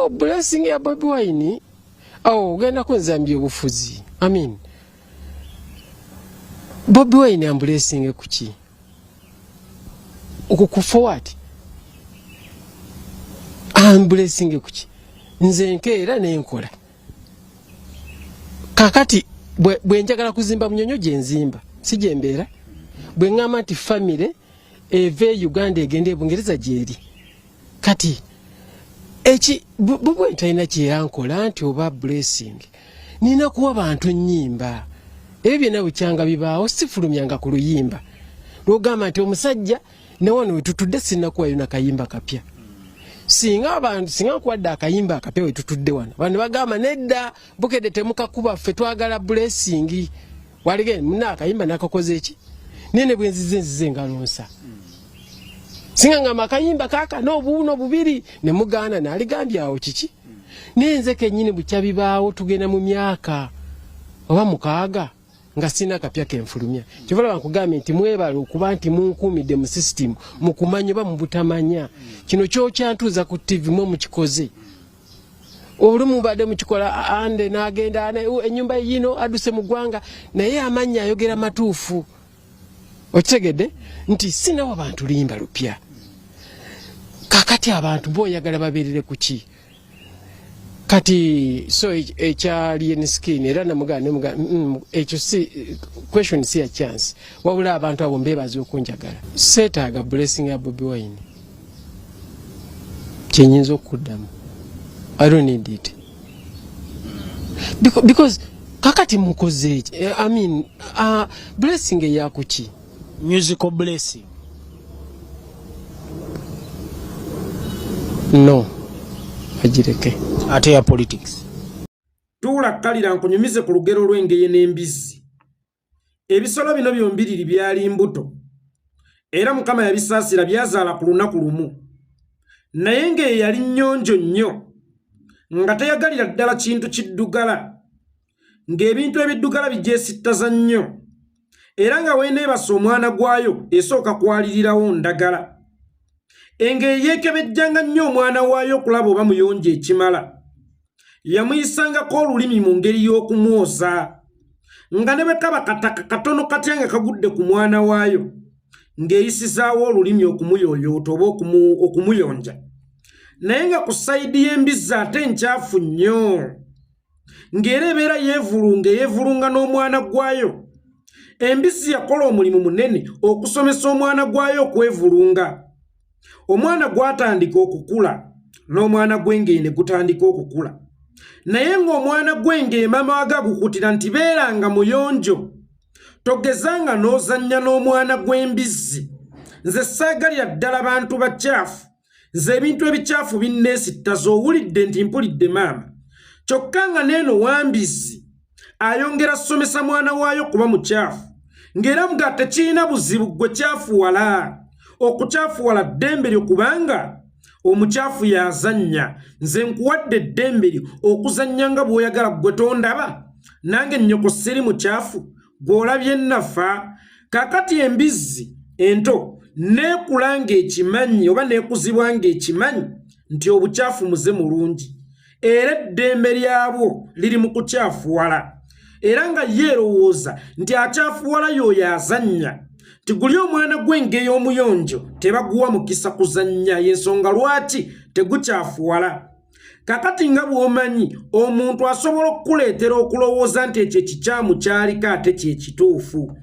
Oh, blessing ya Bobi Wine. Oh, genda kunzambye obufuzi. I mean. Bobi Wine am blessing kuki. Okukuforward. Am blessing kuki. Nze nkeera n'enkola. Kakati bwe njagala kuzimba munyonyo gye nzimba. Sije mbeera. Bwe ngama nti family eve Uganda egende Bungereza gyeri. Kati echi Bobi Wine talina kyeyankola nti oba blessing. Nina kuwa abantu nnyimba. Ebyo byonna bukyanga bibaawo sifulumyanga ku luyimba. Lwogamba nti omusajja ne wano wetutudde sinnakuwa yona kayimba kapya. Singa kwadde akayimba akapya wetutudde wano. Bano bagamba nedda bukedde temukakuba ffe twagala blessing. Walige muna akayimba nakakoze eki? Nene bwenzize ngalonsa. Singa ngamba akayimba kaka n'obuuno bubiri ne mugana naligambye awo kiki? Nenze kennyini bukyabibaawo tugenda mu myaka oba mukaaga nga sina kapya kenfulumya. Kivala bankugambye nti mwebale okuba nti munkuumidde mu system mukumanya oba mu butamanya. Kino kyokyantuuza ku TV mu kikoze. Olumu badde mukikola ande n'agenda ennyumba yino aduse mu ggwanga naye amanya ayogera matuufu. Okitegedde nti sinawo abantu limba lupya. Kakati abantu boyagala babeerere kuki? Kati so ekyali enskin era namugana ekyo si question si a chance. Wabula abantu abo mbebazi okunjagala. Setaaga blessing ya Bobi Wine. Kyenyinza okuddamu. I don't need it. Because kakati mukoze I mean blessing ya kuki? Musical blessing. No. Ajireke. Ate ya politics. Tula kalira nkunyumize ku lugero lw'engeye n'embizzi. Ebisolo bino byombiriri byali mbuto. Era Mukama yabisaasira byazaala ku lunaku lumu. Naye ng'eye yali nnyonjo nnyo. Nga teyagalira ddala kintu kiddugala. Ng'ebintu ebiddugala bigyesittaza nnyo. Era nga weeneebasa omwana gwayo esooka kwalirirawo ndagala. Engeri yeekebejjanga nnyo omwana waayo okulaba oba muyonjo ekimala. Yamuyisangako olulimi mu ngeri y'okumwosa. Nga ne bwe kaba kataka katono katya nga kagudde ku mwana waayo. Ng'eyisizaawo olulimi okumuyooyoota oba okumuyonja. Naye nga ku sayidi y'embizzi ate nkyafu nnyo. Ng'era ebeera yeevulunga n'omwana gwayo. Embizzi yakola omulimu munene okusomesa omwana gwayo okwevulunga. Omwana gwatandika okukula n'omwana gw'engeye ne gutandika okukula. Naye ng'omwana gw'engeye maama wagagukutira nti beeranga muyonjo. Togezanga n'ozannya n'omwana gw'embizzi. Nze saagalira ddala bantu bacaafu. Nze ebintu ebicaafu binneesittaza owulidde nti mpulidde maama. Kyokka nga n'eno wambizzi ayongera somesa mwana waayo kuba mucaafu. Ng'era nga tekirina buzibu gwe kyafuwala. Okukyafuwala ddembe lyo kubanga omucaafu yazannya. Nze nkuwadde ddembe lyo okuzannya nga bw'oyagala gwe tondaba. Nange nnyoko siri mucaafu gw'olabye nnafa. Kakati embizzi ento neekula ng'ekimanyi oba neekuzibwa ng'ekimanyi nti obucaafu muze mulungi. Era eddembe lyabwo liri mu kukyafuwala. Era nga yeerowooza nti akyafuwala y'oyo azannya. Tiguli omwana gw'engeye omuyonjo tebaguwa mukisa kuzannya y'ensonga lwaki tegukyafuwala. Kakati nga bw'omanyi omuntu asobola okukuleetera okulowooza nti ekyo ekikyamu kyaliko ate kyekituufu.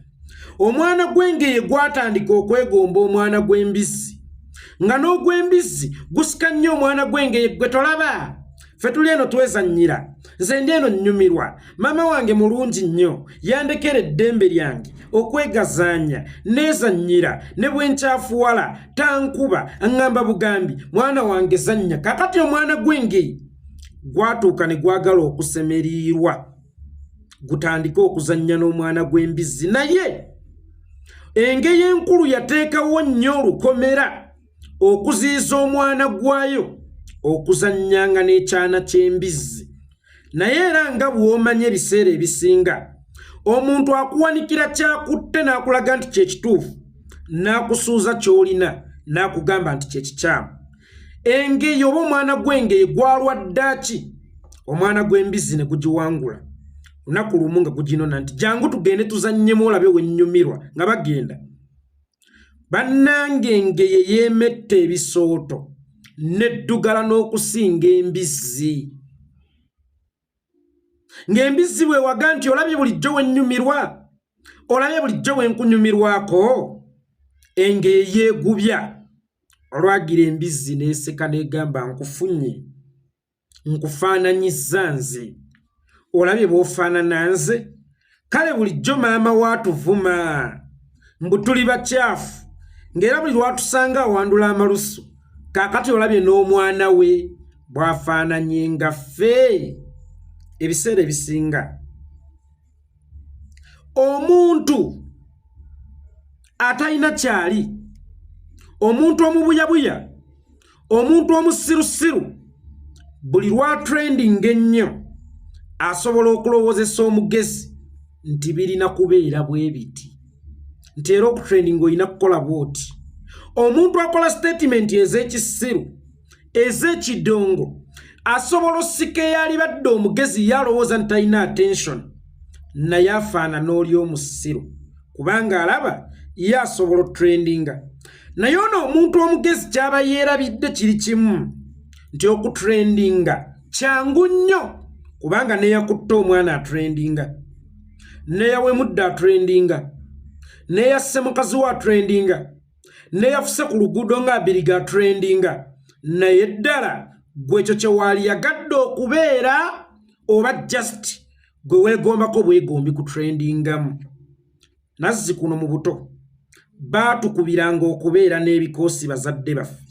Omwana gw'engeye gwatandika okwegomba omwana gw'embizzi. Nga n'ogw'embizzi gusika nnyo omwana gw'engeye gwe tolaba. Ffe tuli eno twezannyira. Nze ndi eno nnyumirwa. Maama wange mulungi nnyo. Yandekera eddembe lyange okwegazaanya neezannyira ne bwe nkyafuwala tankuba aŋŋamba bugambi mwana wange zannya. Kakati omwana gw'engeye gwatuuka ne gwagala okusemeriirwa. Gutandika okuzannya n'omwana gw'embizzi. Naye engeye enkulu yateekawo nnyo olukomera okuziyiza omwana gwayo okuzannyanga n'ekyana ky'embizzi. Naye era nga bw'omanya ebiseera ebisinga omuntu akuwanikira kyakutte n'akulaga nti kyekituufu n'akusuuza ky'olina n'akugamba nti kyekikyamu. engeye oba omwana gw'engeye gwalwaddaki omwana gw'embizzi ne gugiwangula lunaku lumu nga guginona nti jangu tugende tuzannyemu olabe wennyumirwa nga bagenda bannange engeye yeemetta ebisooto neddugala n'okusinga embizzi ng'embizzi bwe waga nti olabye bulijjo wennyumirwa olabye bulijjo wenkunyumirwako engeye yeegubya olwagira embizzi n'eseka n'egamba nkufunye nkufaananyizza nze olabye bw'ofaanana nze kale bulijjo maama waatuvuma mbu tuli bakyafu ng'era buli lwatusanga awandula amalusu kaakati olabye n'omwana we bw'afaananye nga ffe ebiseera ebisinga omuntu atalina kyali omuntu omubuyabuya omuntu omusirusiru buli lwa trending ennyo asobola okulowoozesa omugezi nti birina kubeera bwe biti nti era okutrending olina kukola bwoti omuntu akola statement ez'ekisiru ez'ekidongo asobola osika eyalibadde omugezi yalowooza nti talina attention naye afaanana oli omusiru kubanga alaba ye asobola otrendinga naye ono omuntu omugezi kyaba yeerabidde kiri kimu nti okutrendinga kyangu nnyo kubanga neyakutte omwana atrendinga neyawemudde atrendinga neyasse mukazi wa trendinga neyafuse ku luguudo ng'abiriga atrendinga naye ddala gwekyo kyewaali yagadde okubeera oba just gwe weegombako bwegombi ku trendingamu nazzi kuno mu buto baatukubiranga okubeera n'ebikoosi bazadde baffe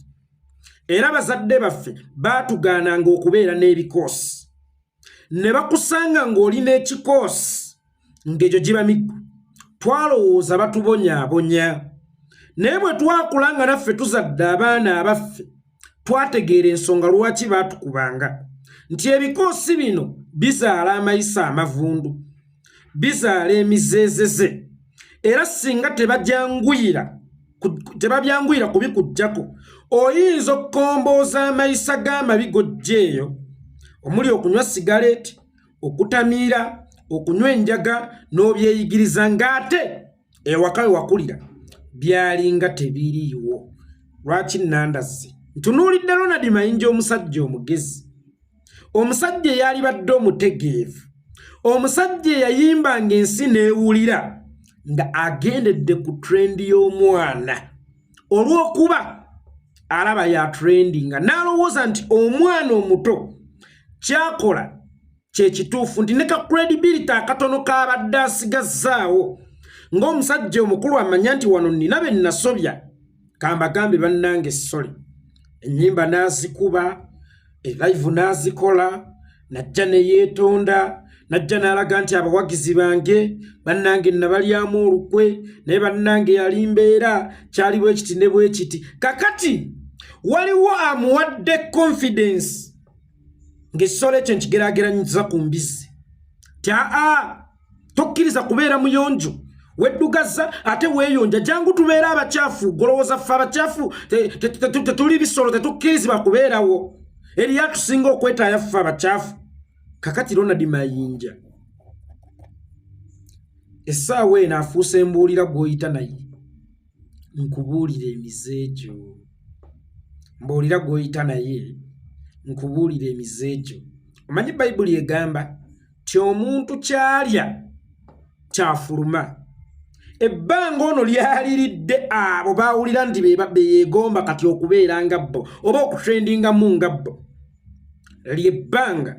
era bazadde baffe baatugaananga okubeera n'ebikoosi ne bakusanga ng'oli n'ekikoosi ng'egyo giba miggu twalowooza batubonyaabonya naye bwe twakulanga naffe tuzadde abaana abaffe twategeera ensonga lwaki baatukubanga nti ebikoosi bino bizaala amayisa amavundu bizaala emizeezeze era singa tebabyanguyira kubikuggyako oyinza okukombooza amayisa g'amabi gojjeeyo omuli okunywa sigareeti okutamiira okunywa enjaga n'obyeyigiriza ng'ate ewaka we wakulira byalinga tebiriiwo lwaki nnandazze ntunuulidde Ronald Mayinja omusajja omugezi omusajja eyalibadde omutegeevu omusajja eyayimbanga ensi n'ewulira nga agendedde ku trendi y'omwana olw'okuba alaba ya trendinga n'alowooza nti omwana omuto kyakola kyekituufu nti ne ka credibility akatono kaabadde asigazzaawo ng'omusajja omukulu amanya nti wano nnina be nasobya kambagambe bannange sole ennyimba n'azikuba elive n'azikola najja ne yeetonda najja n'alaga nti abawagizi bange bannange nabalyamu olukwe naye bannange yali mbeera kyali bwe kiti ne bwe kiti kakati waliwo amuwadde confidence ng'ekisolo ekyo nkigeraageranyiza ku mbizzi ti tokkiriza kubeera muyonjo weddugaza ate weeyonja jangu tubeera abakyafu golowooza ffe abakyafu tetuli bisolo tetukkirizibwa kubeerawo eri atusinga okwetaaya ffe abakyafu kakati Ronald Mayinja essaawa eno afuuse mbuulira gw'oyita naye nkubuulira emizeegyo mbuulira gw'oyita naye nkubuulira emizeegyo omanyi bayibuli egamba ti omuntu kyalya kyafuluma ebbanga ono lyaliridde abo baawulira nti beyeegomba kati okubeera nga bo oba okutrendingamu nga bo lyebbanga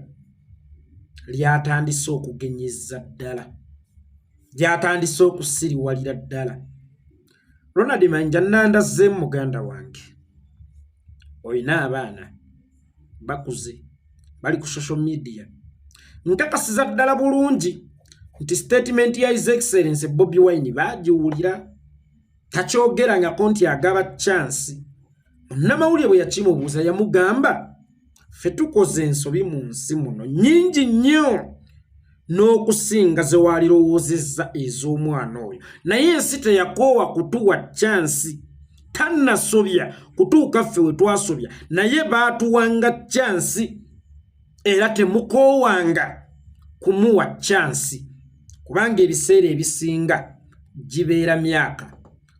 lyatandise okugenyeza ddala lyatandise okusiriwalira ddala Ronald Mayinja nnandazzeemu muganda wange olina abaana bakuze bali ku social media nkakasiza ddala bulungi nti statement ya His Excellency Bobi Wine bagiwulira takyogerangako nti agaba chance munnamawulire bwe yakimubuuza yamugamba ffe tukoze ensobi mu nsi muno nnyingi nnyo n'okusinga ze walirowoozezza ez'omwana oyo naye ensi teyakoowa kutuwa chance tannasobya kutuuka ffe we twasobya naye baatuwanga chansi era temukoowanga kumuwa chansi kubanga ebiseera ebisinga gibeera myaka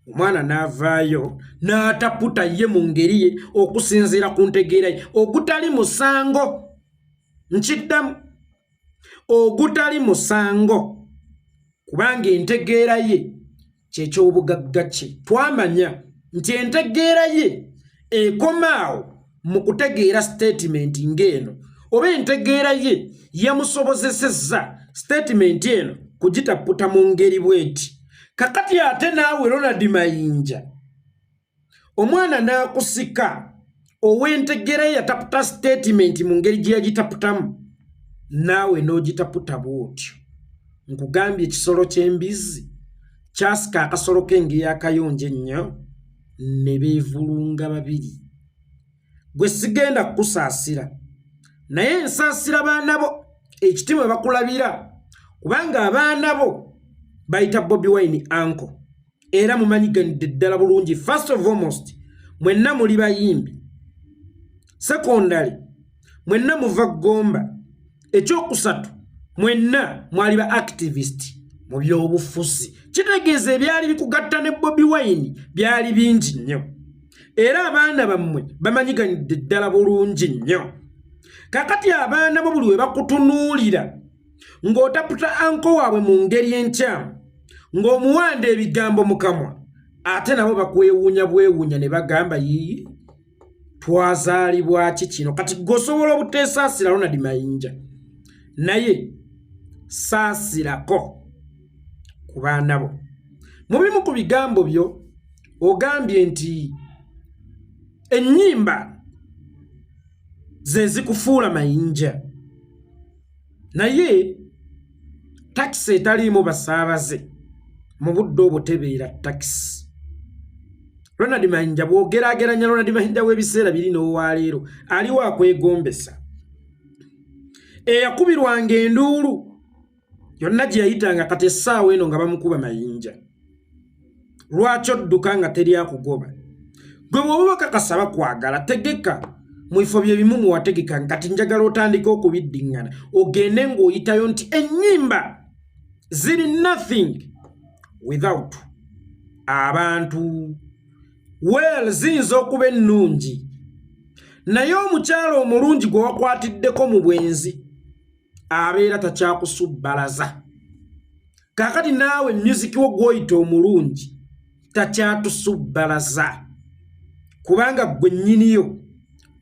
omwana n'avaayo n'ataputa ye mu ngeri ye okusinziira ku ntegeera ye ogutali musango nkiddamu ogutali musango kubanga entegeera ye kyekyobugagga kye twamanya nti entegeera ye ekomaawo mu kutegeera statement ng'eno oba entegeera ye yamusobozesezza statement eno kugitaputa mu ngeri bweti kakati ate naawe Ronald Mayinja omwana n'akusika ow'entegeera ye yataputa statement mu ngeri gye yagitaputamu naawe n'ogitaputa bwotyo nkugambye ekisolo ky'embizzi kyasika akasolo k'engeri akayonja ennyo ne beevulunga babiri gwe sigenda kukusaasira naye nsaasira baana bo ekitima bakulabira kubanga abaana bo bayita Bobi Wine uncle era mumanyiganidde ddala bulungi first of almost mwenna muli bayimbi secondary mwenna muva gomba ekyokusatu mwenna mwali ba activist mu byobufuzi kitegeeza ebyali bikugatta ne Bobi Wine byali bingi nnyo era abaana bammwe bamanyiganidde ddala bulungi nnyo kakati abaana bo buli we bakutunuulira ng'otaputa anko waabwe mu ngeri enkyamu ng'omuwanda ebigambo mu kamwa ate nabo bakwewuunya bwewuunya ne bagamba yiyi twazaalibwa ki kino kati gosobola obuteesaasira Ronald Mayinja naye saasirako ku baana bo mu bimu ku bigambo byo ogambye nti ennyimba ze zikufuula Mayinja naye takisi etaliimu basaabaze mu budde obwo tebeera takisi Ronald Mayinja bw'ogeraageranya Ronald Mayinja w'ebiseera biri n'owaleero aliwo akwegombesa eyakubirwanga enduulu yonna gye yayitanga kati essaawa eno nga bamukuba Mayinja lwaki odduka nga teri akugoba gwe bw'oba bakakasa bakwagala tegeka mu bifo bye bimu muwategeka kati njagala otandika okubiddiŋŋana ogende ng'oyitayo nti ennyimba ziri nothing without abantu well ziyinza okuba ennungi naye omukyalo omulungi gwe wakwatiddeko mu bwenzi abeera takyakusubbalaza kakati naawe music wo gw'oyita omulungi takyatusubbalaza kubanga gwe nnyiniyo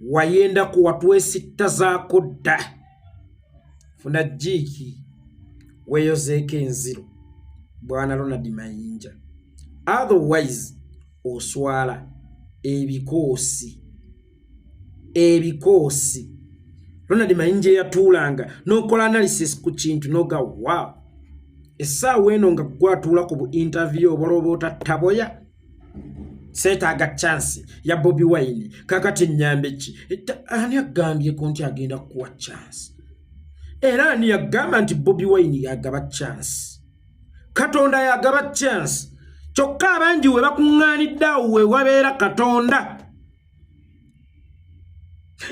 wayenda kuwatwesitta zaako dda funa jiiki weeyozeeko enziro bwana Ronald Mayinja otherwise oswala ebikoosi Ronald Mayinja yatuulanga n'okola analysis ku kintu n'oga wow essaawa eno nga gwatuula ku bu interview oboloboota taboya seetaaga chance ya Bobi Wine kakati nnyambe ki ani agambyeko nti agenda kuwa chance era ani yagamba nti Bobi Wine yagaba chance Katonda yagaba chance kyokka abangi we bakuŋŋaanidde awo we wabeera Katonda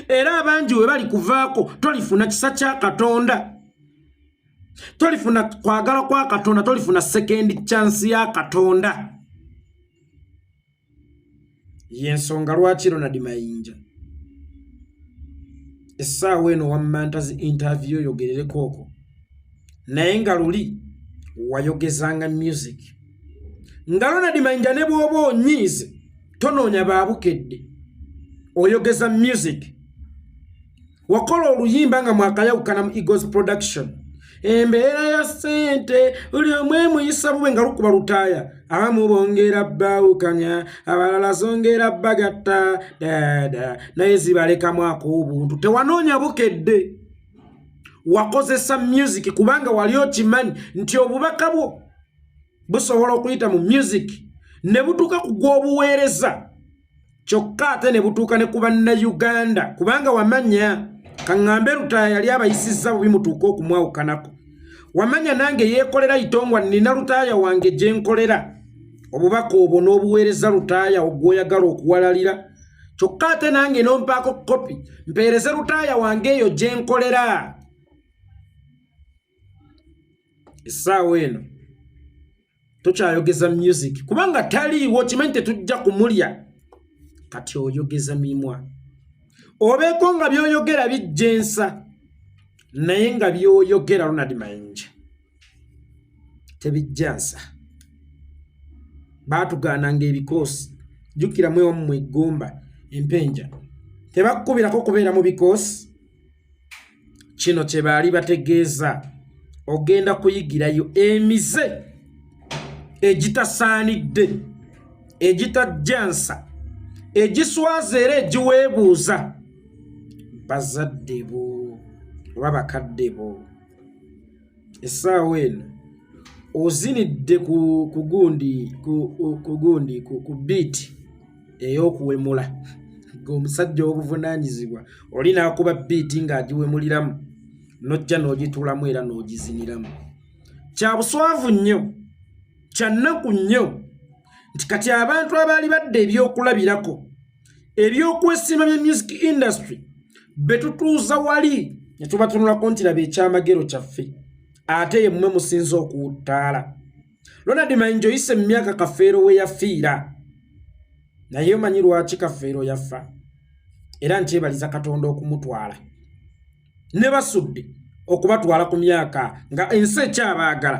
era abangi we bali kuvaako tolifuna kisa kya Katonda tolifuna kwagala kwa Katonda tolifuna second chance ya Katonda yensonga lwaki Ronald Mayinja essaawa eno wammantazi interview yogerereko okwo naye nga luli wayogezanga music nga Ronald Mayinja ne bw'oba onyiize tonoonya baabukedde oyogeza music wakola oluyimba nga mwakayawukana mu Eagles Production embeera ya ssente buli omwe muyisa bube nga lukuba lutaaya abamu bongera baawukanya abalala zongera bagatta dada naye zibalekamu ak'obuntu tewanoonya bukedde wakozesa music kubanga wali okimanyi nti obubaka bwo busobola okuyita mu music ne butuuka ku gw'obuweereza kyokka ate ne butuuka ne ku bannayuganda kubanga wamanya kaŋŋambe lutaaya yali abayisizza bubi mutuuka okumwawukanako wamanya nange yeekolera itongwa nina lutaaya wange gye nkolera obubaka obwo n'obuweereza lutaaya ogwoyagala okuwalalira kyokka ate nange nompaako kopi mpeereze lutaaya wange eyo gye nkolera essaawa eno tokyayogeza music kubanga taliiwo kimanyi tetujja kumulya kati oyogeza mimwa obeeko nga byoyogera bijjensa naye nga byoyogera Ronald Mayinja tebijjansa baatugaananga ebikoosi jjukira mwe wamu mwegomba empenja tebakukubirako kubeera mu bikoosi kino kye baali bategeeza ogenda kuyigirayo emize egitasaanidde egitajjansa egiswaza era egiweebuuza bazadde bo oba bakadde bo essaawa eno ozinidde ku biiti ey'okuwemula ng'omusajja w'obuvunaanyizibwa oli n'akuba biiti ng'agiwemuliramu n'ojja n'ogituulamu era n'ogiziniramu kya buswavu nnyo kya nnaku nnyo nti kati abantu abaali badde ebyokulabirako ebyokwesiima bya music industry betutuuza wali ne tubatunulako nti laba ekyamagero kyaffe ate ye mmwe musinza okuwuttaala Ronald Mayinja oyise mu myaka Kafeero we yafiira naye omanyi lwaki Kafeero yafa era nkyebaliza Katonda okumutwala ne basudde okubatwala ku myaka nga ensi ekyabaagala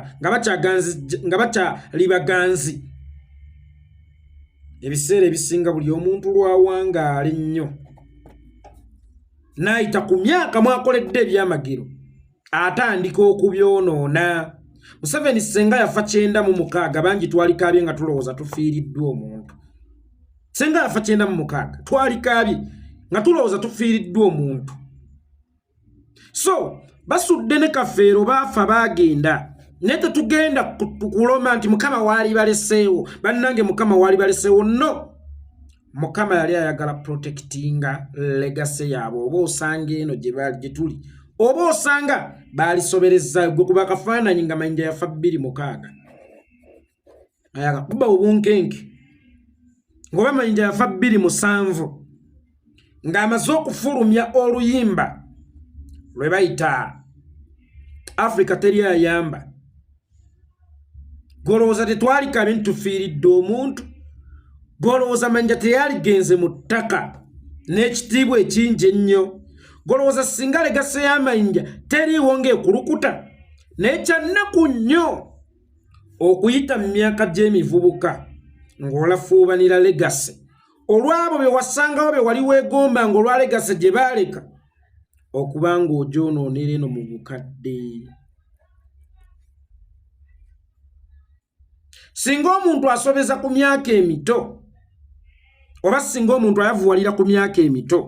nga bakyali baganzi ebiseera ebisinga buli omuntu lwawangaala ennyo n'ayita ku myaka mwakoledde ebyamagero atandika okubyonoona Museveni senga yafa 96 bangi twalikaabye nga tulowooza tufiiriddwa omuntu senga yafa 96 twalikaabye nga tulowooza tufiiriddwa omuntu so basudde ne Kafeero baafa bagenda naye tetugenda kuloma nti Mukama waali baleseewo bannange Mukama waali baleseewo no Mukama yali ayagala protectinga legacy yaabo oba osanga eno gye tuli oba osanga baalisobereza gwe kuba kafaananyi nga Mayinja yafa 26 ayaga kuba obunkenke ngoba Mayinja yafa 27 ng'amaze okufulumya oluyimba lwe bayita Africa teri ayamba golowooza tetwalikaabye ntufiiridde omuntu golowooza Mayinja teyaligenze mu ttaka n'ekitiibwa ekingi ennyo golowooza singa legase ya Mayinja teriiwo ng'ekulukuta naye kyannaku nnyo okuyita mu myaka gy'emivubuka ng'olafuubanira legase olwabo be wasangawo be wali weegomba ng'olwa legase gye baaleka okubanga ogyonoonera eno mu bukadde singa omuntu asobeza ku myaka emito oba singa omuntu ayavuwalira ku myaka emito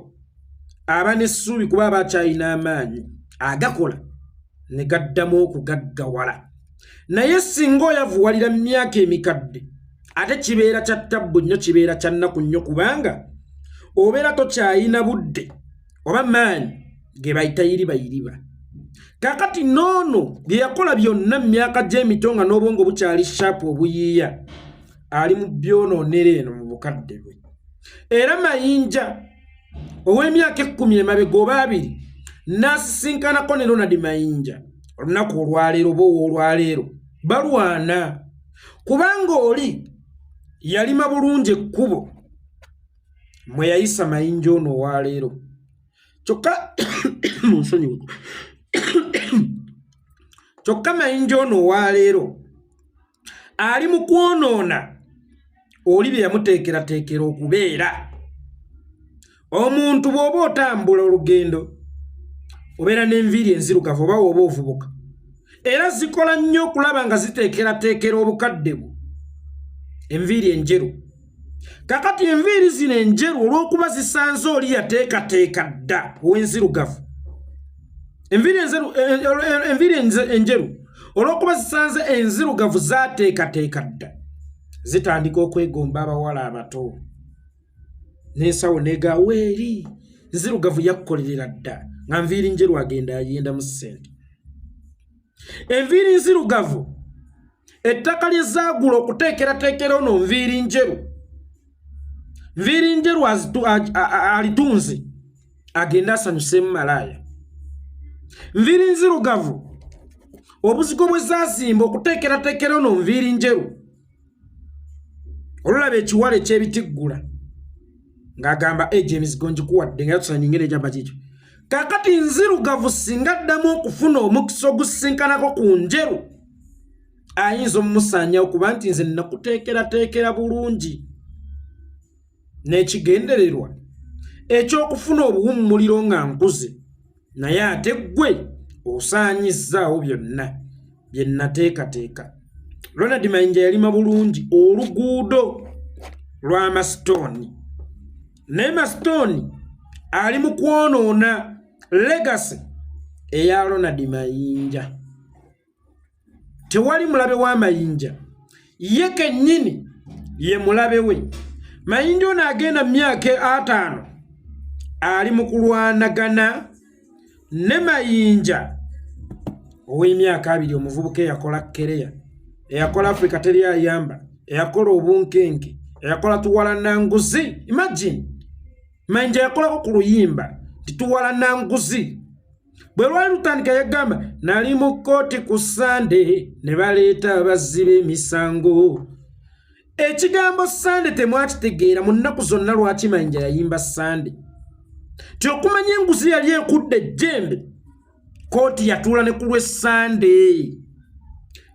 aba n'essuubi kuba aba akyalina amaanyi agakola ne gaddamu okugaggawala naye singa oyavuwalira mu myaka emikadde ate kibeera kya ttabbu nnyo kibeera kya nnaku nnyo kubanga obeera tokyayina budde oba maanyi ge bayita yiriba kakati noono bye yakola byonna mu myaka gy'emito nga n'obwongo bukyali shapu obuyiiya ali mu byonoonera eno mu bukadde bwe era Mayinja ow'emyaka 10 emabega oba 2 n'asisinkanako ne Ronald Mayinja olunaku olwaleero oba olwaleero balwana kubanga oli yalima bulungi ekkubo mwe yayisa Mayinja ono olwaleero kyokka munsonyiwe kyokka Mayinja ono olwaleero ali mu kwonoona oli bye yamuteekerateekera okubeera omuntu bw'oba otambula olugendo obeera n'enviiri enzirugavu oba oba ovubuka era zikola nnyo okulaba nga ziteekerateekera obukadde bwo enviiri enjeru kakati enviiri zino enjeru olw'okuba zisanze oli yateekateeka dda ow'enzirugavu enviiri enjeru olw'okuba zisanze enzirugavu zaateekateeka dda zitandika okwegomba abawala abato n'ensawo negaawo eri nzirugavu yakkolerera dda nga nviiri njeru agenda ayenda mu ssente enviiri nzirugavu ettaka lyezaagula okuteekerateekera ono nviiri njeru alitunze agenda asanyusemu malaaya. Nviiri nzirugavu obuzigo bwe zaazimba okuteekerateekera ono nviiri njeru olulaba ekiwala ekyebitiggula ng'agamba ejo emizigo ngikuwadde nga yatusanya nyingere ejamba kikyo. Kakati nzirugavu singa addamu okufuna omukisa ogusinkanako ku njeru ayinza omumusanya okuba nti nze nakuteekerateekera bulungi. N'ekigendererwa ekyokufuna obuwummuliro nga nkuze naye ate ggwe osaanyizzaawo byonna bye nateekateeka. Ronald Mayinja yalima bulungi oluguudo lwa Masitoni. Naye Masitoni ali mu kwonoona legacy eya Ronald Mayinja. Tewali mulabe wa Mayinja, ye kennyini ye mulabe we. Mayinja ono agenda mu myaka 5 ali mu kulwanagana ne Mayinja ow'emyaka 2 omuvubuka eyakola kereya, eyakola Africa teri ayamba, eyakola obunkenke, eyakola tuwala nanguzi. Imagine Mayinja yakolako ku luyimba tituwala nanguzi. Bwe lwali lutandika yagamba nali mu kkooti ku Sande ne baleeta abazzi b'emisango. Ekigambo Sande temwakitegeera mu nnaku zonna lwaki Mayinja yayimba Sande. Tyokumanya enguzi yali ekudde ejjembe kkooti yatuula ne ku lw'Essande.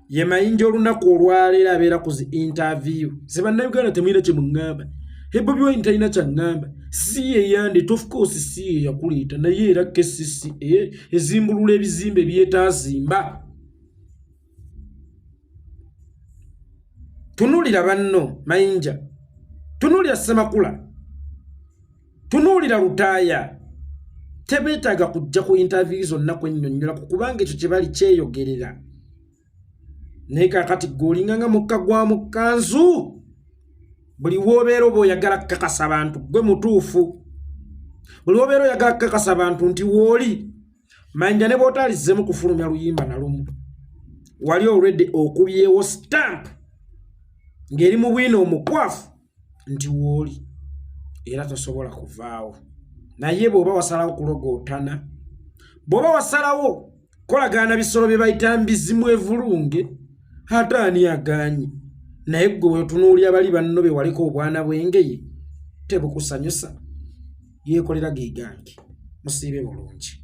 Ye Mayinja olunaku olwaleero abeera ku zi interview. Ze bannayuganda temuyina kye muŋŋamba. Bobi Wine talina kyaŋŋamba. Si ye yandeta, of course si ye yakuleeta naye era KCC ezimbulula ebizimbe byetaazimba. Tunuulira banno Mayinja, tunuulira Ssemakula, tunuulira Lutaaya. Tebeetaaga kujja ku interview zonna kwennyonnyola kubanga ekyo kye bali kyeyogerera. Naye kaakati ggoolinga nga mukka gwa mu kkanzu. Buli woobeera oba oyagala kukakasa abantu gwe mutuufu. Buli woobeera oyagala kukakasa abantu nti wooli. Mayinja ne bw'otaalizzemu kufulumya luyimba na lumu, wali already okubyewo stamp ng'eri mu bwino omukwafu nti wooli era tosobola kuvaawo. Naye bw'oba wasalawo kulogootana, bw'oba wasalawo kolagaana bisolo bye bayita mbizimu evulunge, ate ani agaanyi. Naye gwe wetunuulya bali banno be waliko obwana bwengeye tebukusanyusa. Yeekolera ge gange musiibe bulungi.